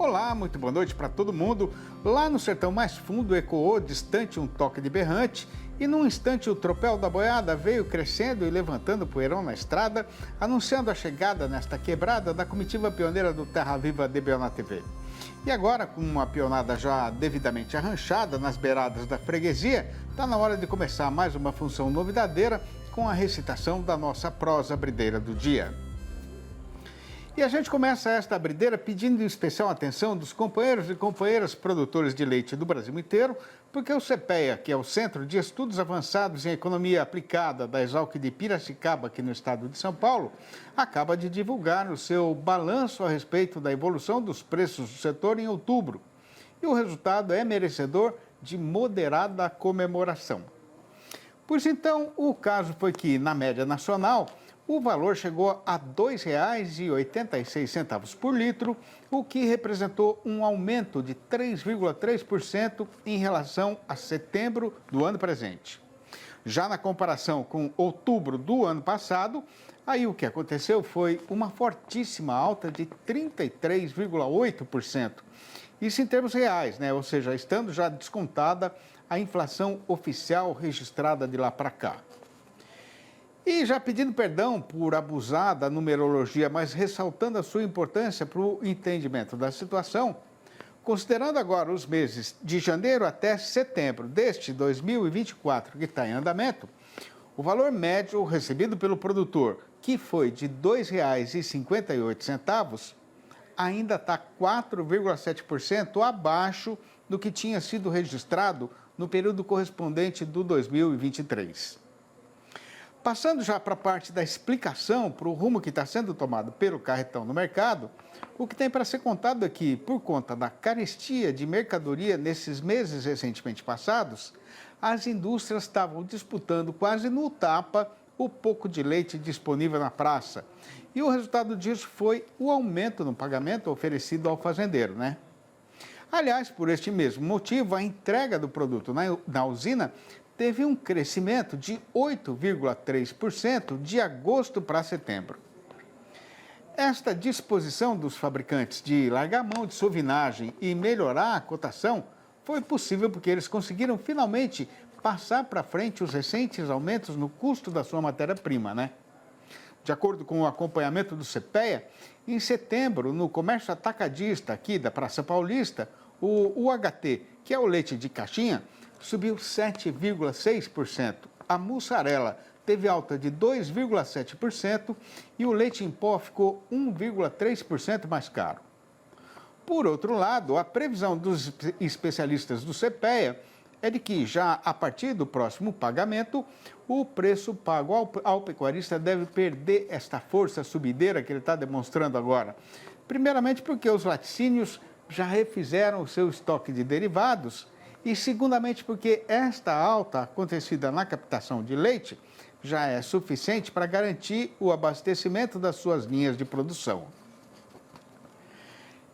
Olá, muito boa noite para todo mundo. Lá no sertão mais fundo ecoou distante um toque de berrante e num instante o tropel da boiada veio crescendo e levantando poeirão na estrada, anunciando a chegada nesta quebrada da comitiva pioneira do Terra Viva DBO na TV. E agora, com uma pionada já devidamente arranchada nas beiradas da freguesia, está na hora de começar mais uma função novidadeira com a recitação da nossa prosa brideira do dia. E a gente começa esta brideira pedindo especial atenção dos companheiros e companheiras produtores de leite do Brasil inteiro, porque o CEPEA, que é o Centro de Estudos Avançados em Economia Aplicada da Exalc de Piracicaba, aqui no estado de São Paulo, acaba de divulgar o seu balanço a respeito da evolução dos preços do setor em outubro. E o resultado é merecedor de moderada comemoração. Pois então, o caso foi que, na média nacional, o valor chegou a R$ 2,86 por litro, o que representou um aumento de 3,3% em relação a setembro do ano presente. Já na comparação com outubro do ano passado, aí o que aconteceu foi uma fortíssima alta de 33,8%. Isso em termos reais, né? Ou seja, estando já descontada a inflação oficial registrada de lá para cá. E já pedindo perdão por abusar da numerologia, mas ressaltando a sua importância para o entendimento da situação, considerando agora os meses de janeiro até setembro deste 2024 que está em andamento, o valor médio recebido pelo produtor, que foi de R$ 2,58, ainda está 4,7% abaixo do que tinha sido registrado no período correspondente do 2023. Passando já para a parte da explicação para o rumo que está sendo tomado pelo carretão no mercado, o que tem para ser contado é que, por conta da carestia de mercadoria nesses meses recentemente passados, as indústrias estavam disputando quase no tapa o pouco de leite disponível na praça. E o resultado disso foi o aumento no pagamento oferecido ao fazendeiro, né? Aliás, por este mesmo motivo, a entrega do produto na usina teve um crescimento de 8,3% de agosto para setembro. Esta disposição dos fabricantes de largar mão de sovinagem e melhorar a cotação foi possível porque eles conseguiram finalmente passar para frente os recentes aumentos no custo da sua matéria-prima, né? De acordo com o acompanhamento do CEPEA, em setembro, no comércio atacadista aqui da Praça Paulista, o UHT, que é o leite de caixinha, subiu 7,6%. A mussarela teve alta de 2,7% e o leite em pó ficou 1,3% mais caro. Por outro lado, a previsão dos especialistas do CEPEA é de que já a partir do próximo pagamento, o preço pago ao pecuarista deve perder esta força subideira que ele está demonstrando agora. Primeiramente porque os laticínios já refizeram o seu estoque de derivados e, segundamente, porque esta alta acontecida na captação de leite já é suficiente para garantir o abastecimento das suas linhas de produção.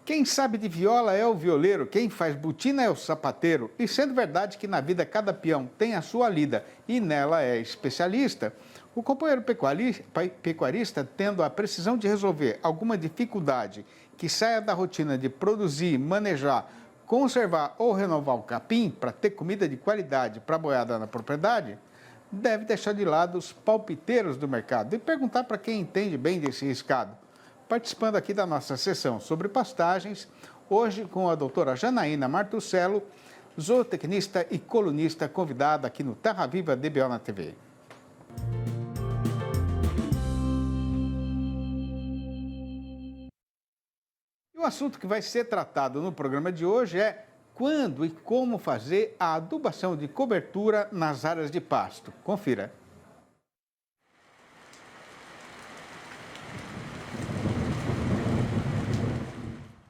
Quem sabe de viola é o violeiro, quem faz botina é o sapateiro. E sendo verdade que na vida cada peão tem a sua lida e nela é especialista, o companheiro pecuarista, tendo a precisão de resolver alguma dificuldade que saia da rotina de produzir, manejar, conservar ou renovar o capim para ter comida de qualidade para a boiada na propriedade, deve deixar de lado os palpiteiros do mercado e perguntar para quem entende bem desse riscado. Participando aqui da nossa sessão sobre pastagens, hoje com a doutora Janaína Martuccello, zootecnista e colunista convidada aqui no Terra Viva DBO na TV. O assunto que vai ser tratado no programa de hoje é quando e como fazer a adubação de cobertura nas áreas de pasto. Confira.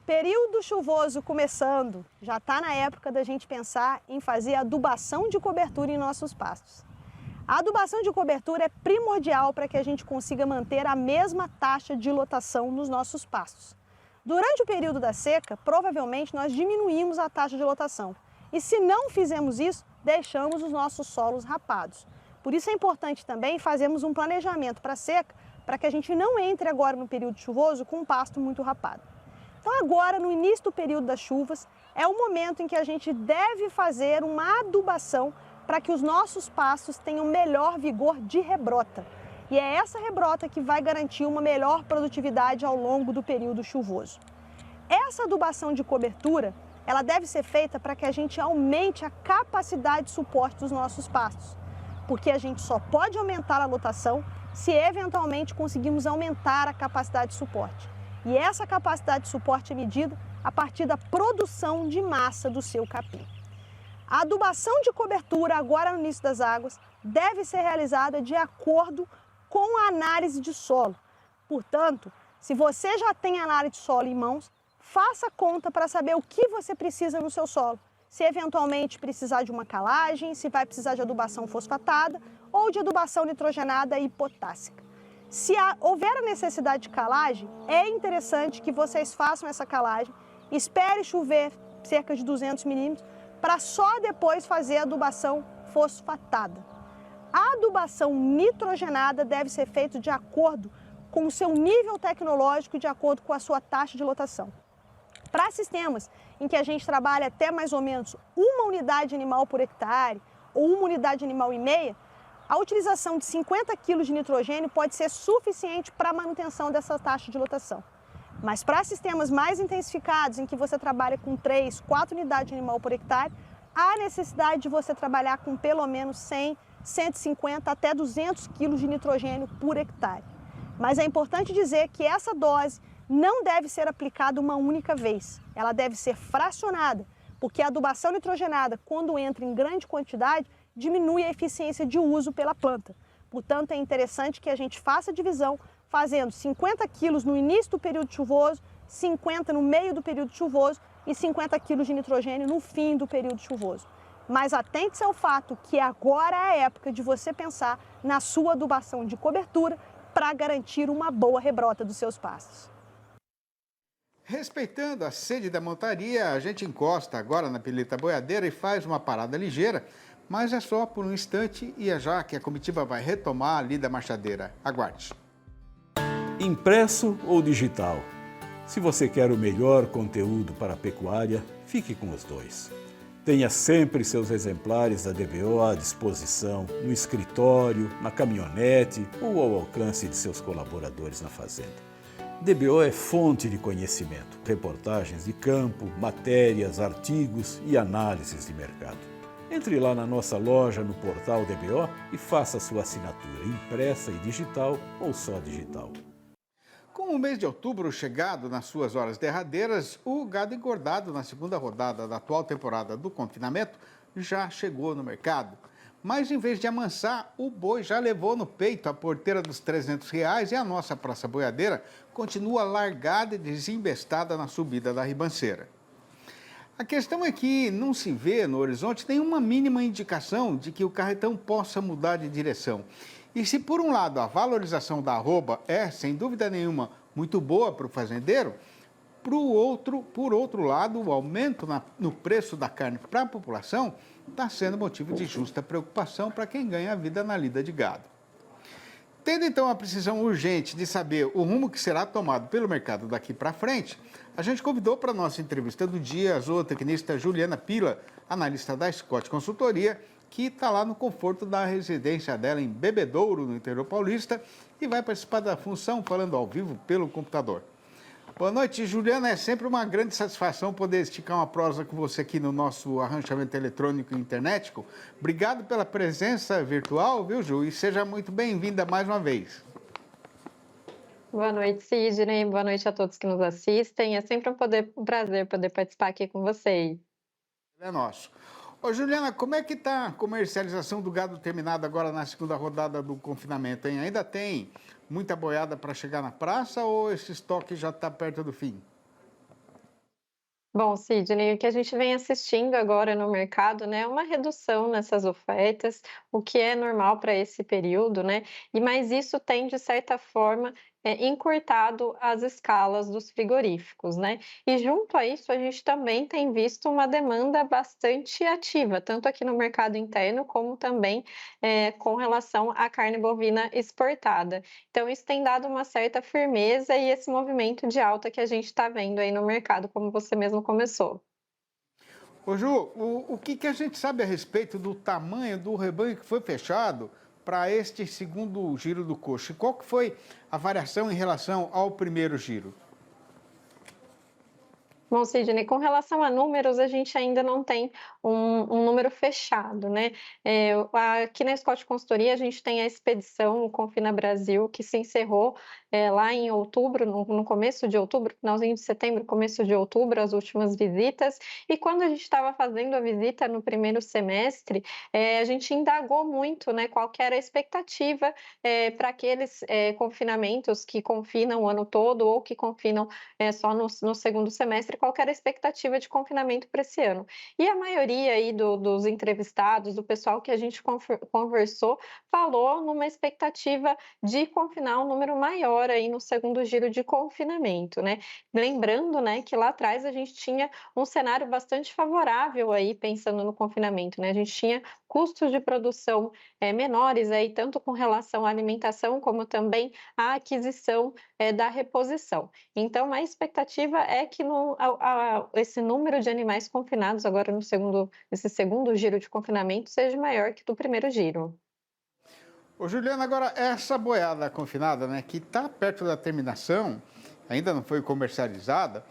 Período chuvoso começando, já está na época da gente pensar em fazer adubação de cobertura em nossos pastos. A adubação de cobertura é primordial para que a gente consiga manter a mesma taxa de lotação nos nossos pastos. Durante o período da seca, provavelmente nós diminuímos a taxa de lotação. E se não fizermos isso, deixamos os nossos solos rapados. Por isso é importante também fazermos um planejamento para a seca, para que a gente não entre agora no período chuvoso com um pasto muito rapado. Então agora, no início do período das chuvas, é o momento em que a gente deve fazer uma adubação para que os nossos pastos tenham melhor vigor de rebrota. E é essa rebrota que vai garantir uma melhor produtividade ao longo do período chuvoso. Essa adubação de cobertura, ela deve ser feita para que a gente aumente a capacidade de suporte dos nossos pastos, porque a gente só pode aumentar a lotação se eventualmente conseguirmos aumentar a capacidade de suporte. E essa capacidade de suporte é medida a partir da produção de massa do seu capim. A adubação de cobertura, agora no início das águas, deve ser realizada de acordo com a análise de solo. Portanto, se você já tem a análise de solo em mãos, faça conta para saber o que você precisa no seu solo. Se eventualmente precisar de uma calagem, se vai precisar de adubação fosfatada ou de adubação nitrogenada e potássica. Se houver a necessidade de calagem, é interessante que vocês façam essa calagem, espere chover cerca de 200 milímetros, para só depois fazer a adubação fosfatada. A adubação nitrogenada deve ser feita de acordo com o seu nível tecnológico e de acordo com a sua taxa de lotação. Para sistemas em que a gente trabalha até mais ou menos uma unidade animal por hectare ou uma unidade animal e meia, a utilização de 50 kg de nitrogênio pode ser suficiente para a manutenção dessa taxa de lotação. Mas para sistemas mais intensificados, em que você trabalha com 3, 4 unidades de animal por hectare, há necessidade de você trabalhar com pelo menos 100, 150 até 200 kg de nitrogênio por hectare. Mas é importante dizer que essa dose não deve ser aplicada uma única vez. Ela deve ser fracionada, porque a adubação nitrogenada, quando entra em grande quantidade, diminui a eficiência de uso pela planta. Portanto, é interessante que a gente faça a divisão, fazendo 50 quilos no início do período chuvoso, 50 no meio do período chuvoso e 50 quilos de nitrogênio no fim do período chuvoso. Mas atente-se ao fato que agora é a época de você pensar na sua adubação de cobertura para garantir uma boa rebrota dos seus pastos. Respeitando a sede da montaria, a gente encosta agora na pileta boiadeira e faz uma parada ligeira, mas é só por um instante e é já que a comitiva vai retomar ali da marchadeira. Aguarde. Impresso ou digital? Se você quer o melhor conteúdo para a pecuária, fique com os dois. Tenha sempre seus exemplares da DBO à disposição, no escritório, na caminhonete ou ao alcance de seus colaboradores na fazenda. DBO é fonte de conhecimento, reportagens de campo, matérias, artigos e análises de mercado. Entre lá na nossa loja no portal DBO e faça sua assinatura impressa e digital ou só digital. Com o mês de outubro chegado nas suas horas derradeiras, o gado engordado na segunda rodada da atual temporada do confinamento já chegou no mercado. Mas em vez de amansar, o boi já levou no peito a porteira dos R$300 e a nossa praça boiadeira continua largada e desembestada na subida da ribanceira. A questão é que não se vê no horizonte nenhuma mínima indicação de que o carretão possa mudar de direção. E se por um lado a valorização da arroba é, sem dúvida nenhuma, muito boa para o fazendeiro, por outro lado, o aumento no preço da carne para a população está sendo motivo de justa preocupação para quem ganha a vida na lida de gado. Tendo então a precisão urgente de saber o rumo que será tomado pelo mercado daqui para frente, a gente convidou para a nossa entrevista do dia a zootecnista Juliana Pila, analista da Scott Consultoria, que está lá no conforto da residência dela em Bebedouro, no interior paulista, e vai participar da função falando ao vivo pelo computador. Boa noite, Juliana. É sempre uma grande satisfação poder esticar uma prosa com você aqui no nosso arranchamento eletrônico e internetico. Obrigado pela presença virtual, viu, Ju? E seja muito bem-vinda mais uma vez. Boa noite, Sidney. Boa noite a todos que nos assistem. É sempre um prazer poder participar aqui com vocês. É nosso. Ô, Juliana, como é que está a comercialização do gado terminado agora na segunda rodada do confinamento, hein? Ainda tem muita boiada para chegar na praça ou esse estoque já está perto do fim? Bom, Sidney, o que a gente vem assistindo agora no mercado, né, é uma redução nessas ofertas, o que é normal para esse período, né? Mas isso tem, de certa forma, encurtado as escalas dos frigoríficos, né. E junto a isso, a gente também tem visto uma demanda bastante ativa, tanto aqui no mercado interno, como também, com relação à carne bovina exportada. Então isso tem dado uma certa firmeza e esse movimento de alta que a gente está vendo aí no mercado, como você mesmo começou. Ô Ju, o que a gente sabe a respeito do tamanho do rebanho que foi fechado para este segundo giro do coxo? E qual que foi a variação em relação ao primeiro giro? Bom, Sidney, com relação a números, a gente ainda não tem um número fechado, né? Aqui na Scott Consultoria, a gente tem a expedição o Confina Brasil, que se encerrou lá em outubro, no começo de outubro, finalzinho de setembro, começo de outubro, as últimas visitas. E quando a gente estava fazendo a visita no primeiro semestre, a gente indagou muito, né, qual que era a expectativa para aqueles confinamentos que confinam o ano todo ou que confinam só no segundo semestre, qual que era a expectativa de confinamento para esse ano. E a maioria aí dos entrevistados, do pessoal que a gente conversou, falou numa expectativa de confinar um número maior aí no segundo giro de confinamento, né. Lembrando, né, que lá atrás a gente tinha um cenário bastante favorável aí pensando no confinamento, né, a gente tinha custos de produção menores aí, tanto com relação à alimentação, como também à aquisição da reposição. Então, a expectativa é que esse número de animais confinados agora nesse segundo giro de confinamento seja maior que do primeiro giro. Ô Juliana, agora essa boiada confinada, né, que está perto da terminação, ainda não foi comercializada,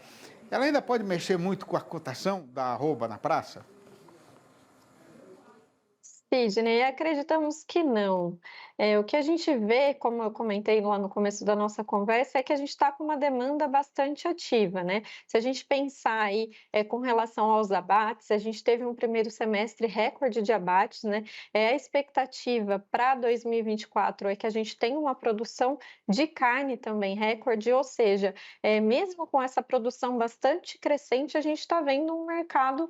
ela ainda pode mexer muito com a cotação da arroba na praça? Sidney, acreditamos que não. O que a gente vê, como eu comentei lá no começo da nossa conversa, é que a gente está com uma demanda bastante ativa, né? Se a gente pensar aí com relação aos abates, a gente teve um primeiro semestre recorde de abates, né? A expectativa para 2024 é que a gente tenha uma produção de carne também recorde, ou seja, mesmo com essa produção bastante crescente, a gente está vendo um mercado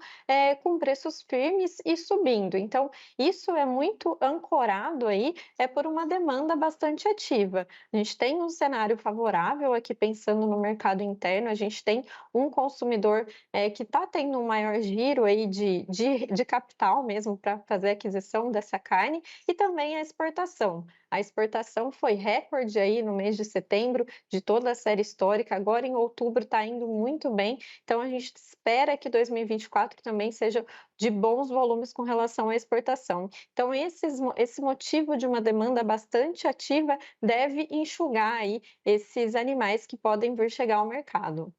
com preços firmes e subindo. Então, isso é muito ancorado aí, por uma demanda bastante ativa. A gente tem um cenário favorável aqui pensando no mercado interno, a gente tem um consumidor que está tendo um maior giro aí de capital mesmo para fazer a aquisição dessa carne e também a exportação. A exportação foi recorde aí no mês de setembro de toda a série histórica, agora em outubro está indo muito bem, então a gente espera que 2024 também seja de bons volumes com relação à exportação. Então, esse motivo de uma demanda bastante ativa deve enxugar aí esses animais que podem vir chegar ao mercado.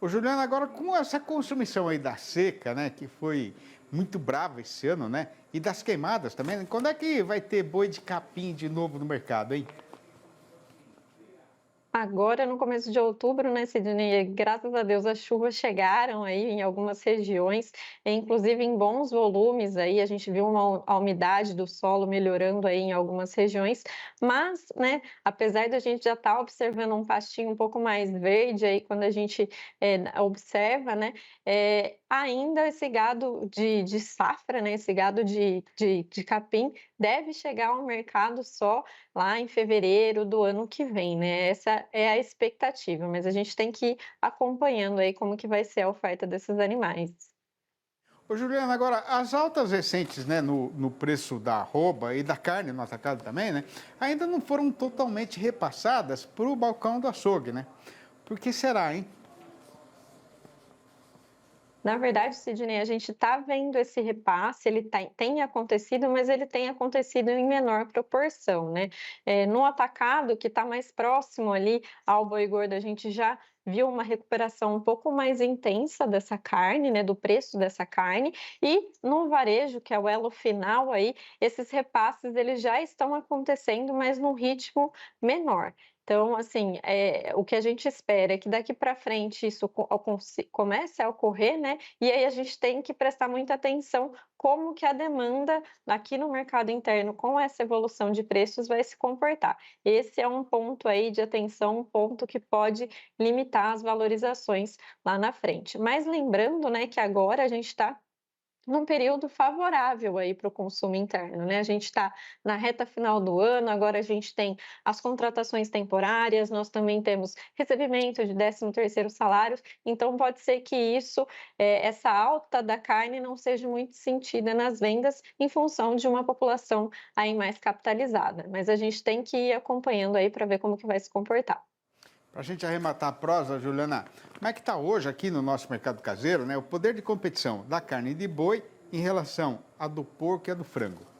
Ô Juliana, agora com essa consumição aí da seca, né, que foi muito brava esse ano, né, e das queimadas também, né, quando é que vai ter boi de capim de novo no mercado, hein? Agora, no começo de outubro, né, Sidney, graças a Deus as chuvas chegaram aí em algumas regiões, inclusive em bons volumes aí, a gente viu a umidade do solo melhorando aí em algumas regiões, mas, né, apesar da gente já estar observando um pastinho um pouco mais verde aí quando a gente observa, né, ainda esse gado de safra, né, esse gado de capim deve chegar ao mercado só lá em fevereiro do ano que vem, né, essa é a expectativa, mas a gente tem que ir acompanhando aí como que vai ser a oferta desses animais. Ô Juliana, agora as altas recentes, né, no preço da arroba e da carne no atacado também, né, ainda não foram totalmente repassadas para o balcão do açougue, né? Por que será, hein? Na verdade, Sidney, a gente está vendo esse repasse, ele tem acontecido, mas ele tem acontecido em menor proporção, né? No atacado, que está mais próximo ali ao boi gordo, a gente já viu uma recuperação um pouco mais intensa dessa carne, né, do preço dessa carne, e no varejo, que é o elo final aí, esses repasses eles já estão acontecendo, mas num ritmo menor. Então, assim, o que a gente espera é que daqui para frente isso comece a ocorrer, né? E aí a gente tem que prestar muita atenção como que a demanda aqui no mercado interno, com essa evolução de preços, vai se comportar. Esse é um ponto aí de atenção, um ponto que pode limitar as valorizações lá na frente. Mas lembrando, né, que agora a gente está num período favorável aí para o consumo interno, né? A gente está na reta final do ano, agora a gente tem as contratações temporárias, nós também temos recebimento de 13º salários, então pode ser que isso, essa alta da carne não seja muito sentida nas vendas em função de uma população aí mais capitalizada, mas a gente tem que ir acompanhando aí para ver como que vai se comportar. Para a gente arrematar a prosa, Juliana, como é que está hoje aqui no nosso mercado caseiro, né, o poder de competição da carne de boi em relação à do porco e à do frango?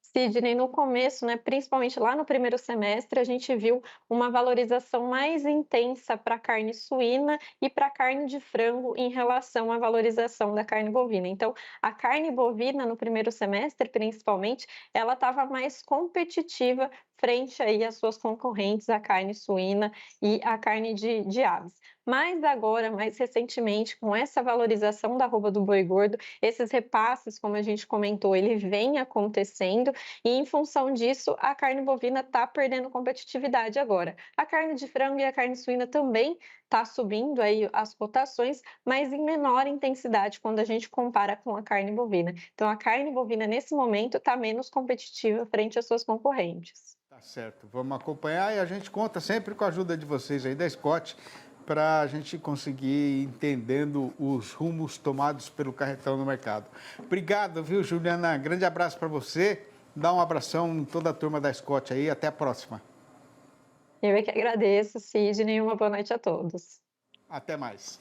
Sidney, no começo, né, principalmente lá no primeiro semestre, a gente viu uma valorização mais intensa para a carne suína e para a carne de frango em relação à valorização da carne bovina. Então, a carne bovina no primeiro semestre, principalmente, ela estava mais competitiva frente aí às suas concorrentes, a carne suína e a carne de aves. Mas agora, mais recentemente, com essa valorização da arroba do boi gordo, esses repasses, como a gente comentou, ele vem acontecendo e, em função disso, a carne bovina está perdendo competitividade agora. A carne de frango e a carne suína também está subindo aí as cotações, mas em menor intensidade quando a gente compara com a carne bovina. Então, a carne bovina, nesse momento, está menos competitiva frente às suas concorrentes. Tá certo, vamos acompanhar e a gente conta sempre com a ajuda de vocês aí da Scott para a gente conseguir ir entendendo os rumos tomados pelo carretão no mercado. Obrigado, viu, Juliana? Grande abraço para você. Dá um abração em toda a turma da Scott aí. Até a próxima. Eu é que agradeço, Sidney, e uma boa noite a todos. Até mais.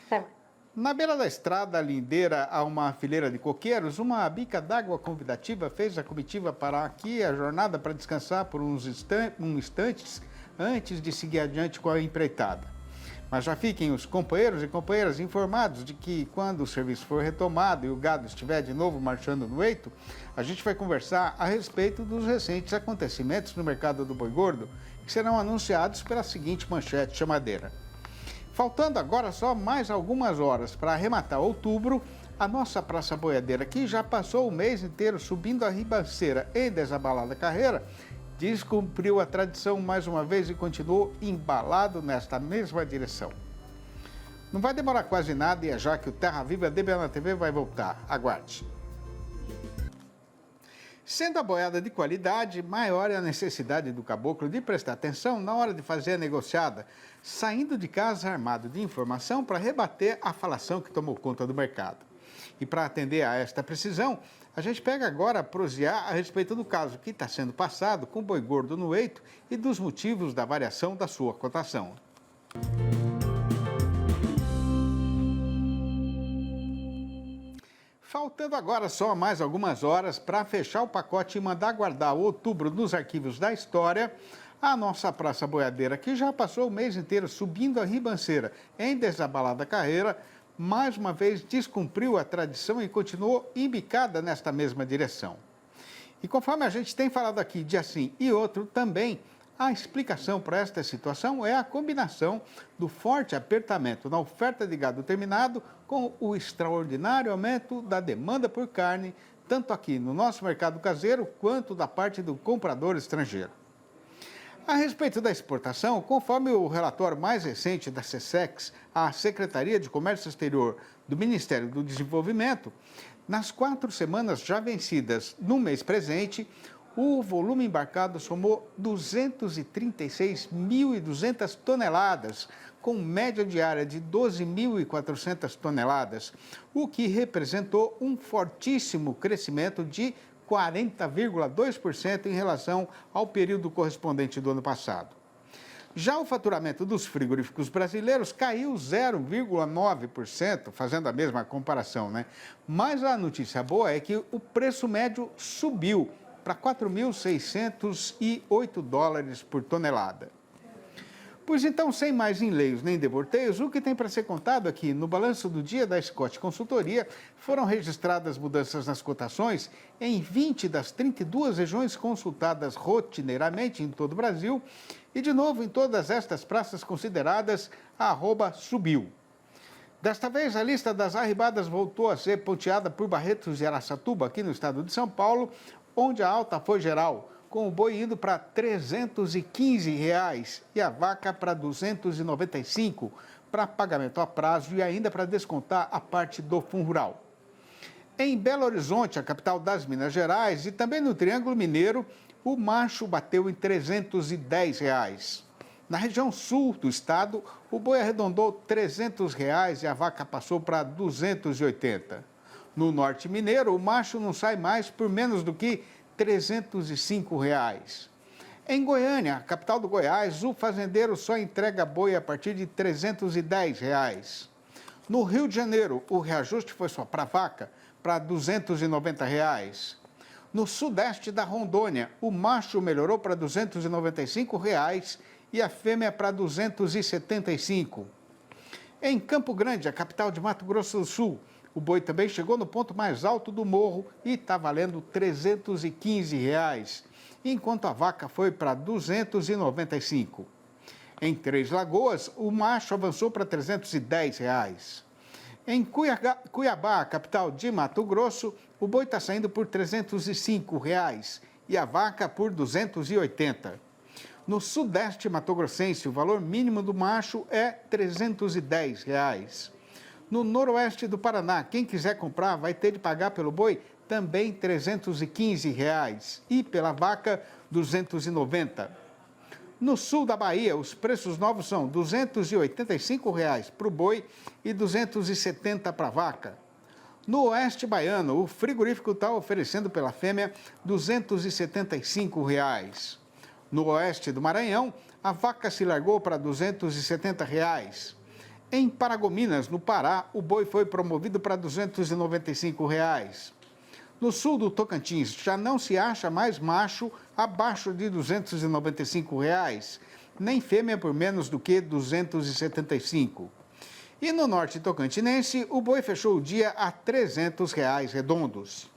Até mais. Na beira da estrada lindeira a uma fileira de coqueiros, uma bica d'água convidativa fez a comitiva parar aqui a jornada para descansar por uns instantes antes de seguir adiante com a empreitada. Mas já fiquem os companheiros e companheiras informados de que quando o serviço for retomado e o gado estiver de novo marchando no eito, a gente vai conversar a respeito dos recentes acontecimentos no mercado do boi gordo, que serão anunciados pela seguinte manchete chamadeira. Faltando agora só mais algumas horas para arrematar outubro, a nossa Praça Boiadeira, que já passou o mês inteiro subindo a ribanceira em desabalada carreira, descumpriu a tradição mais uma vez e continuou embalado nesta mesma direção. Não vai demorar quase nada e é já que o Terra Viva DBA na TV vai voltar. Aguarde. Sendo a boiada de qualidade, maior é a necessidade do caboclo de prestar atenção na hora de fazer a negociada, saindo de casa armado de informação para rebater a falação que tomou conta do mercado. E para atender a esta precisão, a gente pega agora a prosear a respeito do caso que está sendo passado com o boi gordo no eito e dos motivos da variação da sua cotação. Faltando agora só mais algumas horas para fechar o pacote e mandar guardar o outubro nos arquivos da história, a nossa Praça Boiadeira, que já passou o mês inteiro subindo a ribanceira em desabalada carreira, mais uma vez descumpriu a tradição e continuou embicada nesta mesma direção. E conforme a gente tem falado aqui de assim e outro também, a explicação para esta situação é a combinação do forte apertamento na oferta de gado terminado com o extraordinário aumento da demanda por carne, tanto aqui no nosso mercado caseiro quanto da parte do comprador estrangeiro. A respeito da exportação, conforme o relatório mais recente da SECEX, a Secretaria de Comércio Exterior do Ministério do Desenvolvimento, nas 4 semanas já vencidas no mês presente, o volume embarcado somou 236.200 toneladas, com média diária de 12.400 toneladas, o que representou um fortíssimo crescimento de 40,2% em relação ao período correspondente do ano passado. Já o faturamento dos frigoríficos brasileiros caiu 0,9%, fazendo a mesma comparação, né? Mas a notícia boa é que o preço médio subiu para 4.608 dólares por tonelada. Pois então, sem mais enleios nem devorteios, o que tem para ser contado aqui no balanço do dia da Scott Consultoria foram registradas mudanças nas cotações em 20 das 32 regiões consultadas rotineiramente em todo o Brasil e, de novo, em todas estas praças consideradas, a arroba subiu. Desta vez, a lista das arribadas voltou a ser ponteada por Barretos e Araçatuba, aqui no estado de São Paulo, onde a alta foi geral, com o boi indo para R$ 315 e a vaca para R$ 295 para pagamento a prazo e ainda para descontar a parte do fundo rural. Em Belo Horizonte, a capital das Minas Gerais, e também no Triângulo Mineiro, o macho bateu em R$ 310. Na região sul do estado, o boi arredondou R$ 300 e a vaca passou para R$ 280. No norte mineiro, o macho não sai mais por menos do que R$ 305. Em Goiânia, a capital do Goiás, o fazendeiro só entrega boi a partir de R$ 310. No Rio de Janeiro, o reajuste foi só para a vaca, para R$ 290. No sudeste da Rondônia, o macho melhorou para R$ 295 e a fêmea para R$ 275. Em Campo Grande, a capital de Mato Grosso do Sul, o boi também chegou no ponto mais alto do morro e está valendo R$ 315, enquanto a vaca foi para R$ 295. Em Três Lagoas, o macho avançou para R$ 310. Em Cuiabá, capital de Mato Grosso, o boi está saindo por R$ 305 e a vaca por R$ 280. No sudeste mato-grossense, o valor mínimo do macho é R$ 310. No noroeste do Paraná, quem quiser comprar vai ter de pagar pelo boi também R$ 315 e pela vaca R$ 290. No sul da Bahia, os preços novos são R$ 285 para o boi e R$ 270 para a vaca. No oeste baiano, o frigorífico está oferecendo pela fêmea R$ 275. No oeste do Maranhão, a vaca se largou para R$ 270. Em Paragominas, no Pará, o boi foi promovido para R$ 295. No sul do Tocantins, já não se acha mais macho abaixo de R$ 295, nem fêmea por menos do que R$ 275. E no norte tocantinense, o boi fechou o dia a R$ 300 redondos.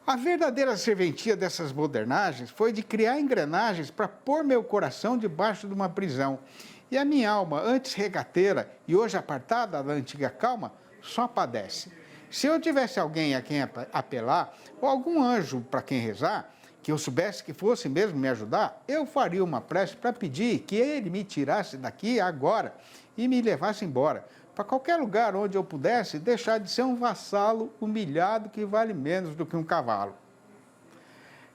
A verdadeira serventia dessas modernagens foi de criar engrenagens para pôr meu coração debaixo de uma prisão. E a minha alma, antes regateira e hoje apartada da antiga calma, só padece. Se eu tivesse alguém a quem apelar, ou algum anjo para quem rezar, que eu soubesse que fosse mesmo me ajudar, eu faria uma prece para pedir que ele me tirasse daqui agora e me levasse embora, para qualquer lugar onde eu pudesse deixar de ser um vassalo humilhado que vale menos do que um cavalo.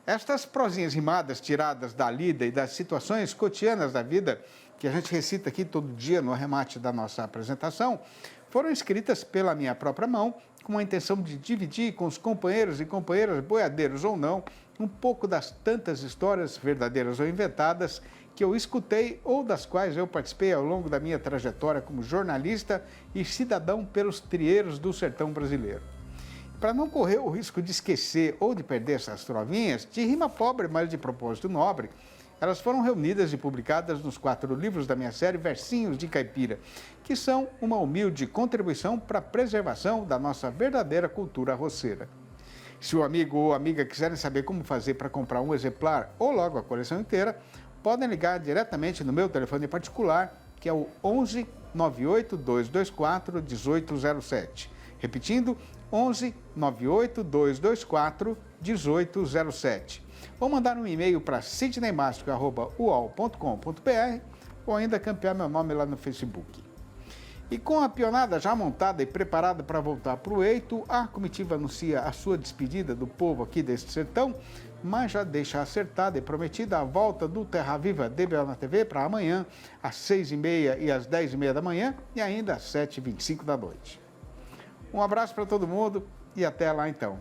Estas prosinhas rimadas tiradas da lida e das situações cotidianas da vida, que a gente recita aqui todo dia no arremate da nossa apresentação, foram escritas pela minha própria mão, com a intenção de dividir com os companheiros e companheiras, boiadeiros ou não, um pouco das tantas histórias, verdadeiras ou inventadas, que eu escutei ou das quais eu participei ao longo da minha trajetória como jornalista e cidadão pelos trieiros do sertão brasileiro. Para não correr o risco de esquecer ou de perder essas trovinhas, de rima pobre, mas de propósito nobre, elas foram reunidas e publicadas nos 4 livros da minha série Versinhos de Caipira, que são uma humilde contribuição para a preservação da nossa verdadeira cultura roceira. Se o amigo ou amiga quiserem saber como fazer para comprar um exemplar ou logo a coleção inteira, podem ligar diretamente no meu telefone particular, que é o 11 98 224 1807. Repetindo, 11 98 224 1807. Ou mandar um e-mail para sidneymastico@uol.com.br ou ainda campear meu nome lá no Facebook. E com a pionada já montada e preparada para voltar para o eito, a comitiva anuncia a sua despedida do povo aqui deste sertão, mas já deixa acertada e prometida a volta do Terra Viva DBO na TV para amanhã, às 6h30 e às 10h30 da manhã e ainda às 7h25 da noite. Um abraço para todo mundo e até lá então.